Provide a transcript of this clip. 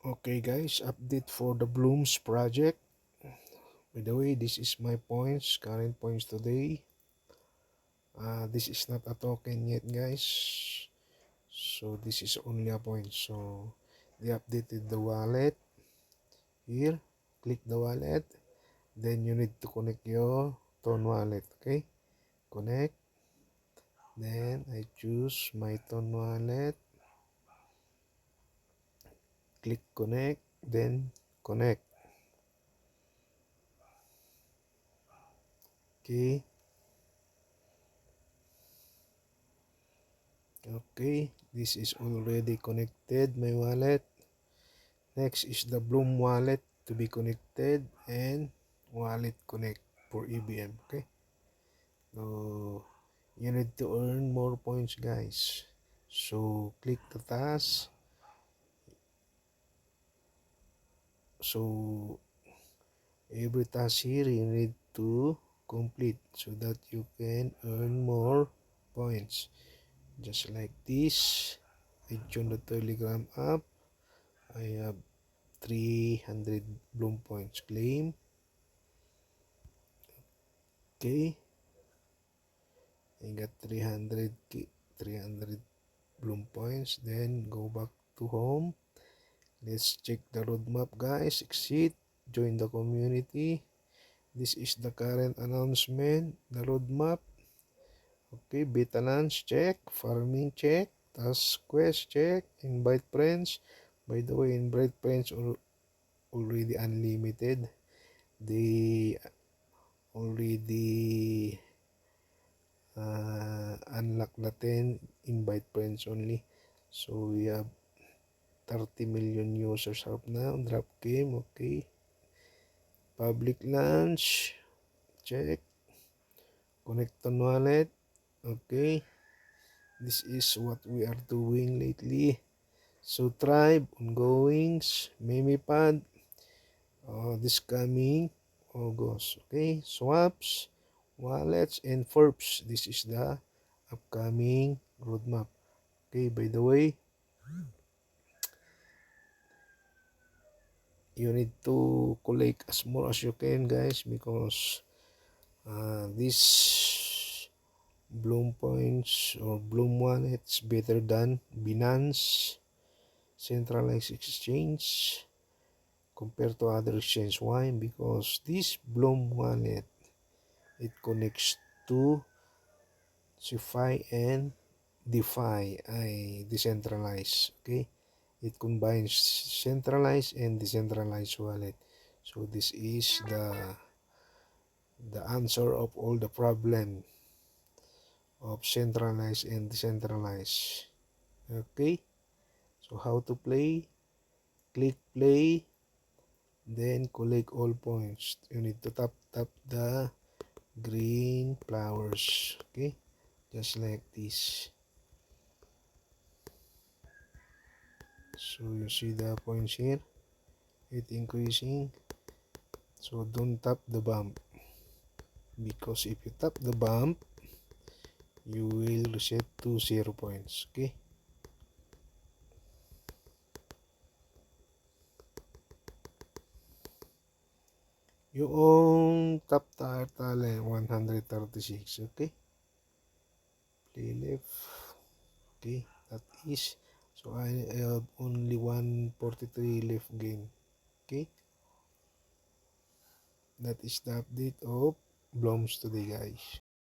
Okay guys, update for the Blooms project. By the way, this is my points, current points today. This is not a token yet guys. So this is only a point. So they updated the wallet. Here, click the wallet. Then you need to connect your Ton wallet. Okay, connect. Then I choose my Ton wallet. Click connect. Then connect. Okay, this is already connected, my wallet. Next is the Bloom wallet to be connected and wallet connect for EBM. Okay, so you need to earn more points guys. So click the task. So every task here you need to complete so that you can earn more points. Just like this, I join the Telegram app. I have 300 Bloom points claim. Okay, I got 300 Bloom points. Then go back to home. Let's check the roadmap guys. Exit, join the community. This is the current announcement, the roadmap. Okay, beta launch check, farming check, task quest check, invite friends. By the way, invite friends are already unlimited. They already unlock natin, invite friends only. So we have 30 million users up now. Drop game, okay. Public launch, check. Connect on wallet, okay. This is what we are doing lately. So tribe, ongoings, memepad, this coming August, okay. Swaps, wallets, and forbs. This is the upcoming roadmap. Okay, by the way, you need to collect as more as you can guys, because this Bloom points or Bloom wallets better than Binance centralized exchange compared to other exchange. Why? Because this Bloom wallet, it connects to CeFi and DeFi, decentralized. Okay, it combines centralized and decentralized wallet. So this is the answer of all the problem of centralized and decentralized. Okay, so how to play? Click play, then collect all points. You need to tap the green flowers. Okay, just like this. So you see the points here, it increasing. So don't tap the bump, because if you tap the bump, you will reset to 0 points. Okay, yung top tale 136. Okay, play left. Okay, that is, so I have only 143 left game. Okay, that is the update of Blooms today guys.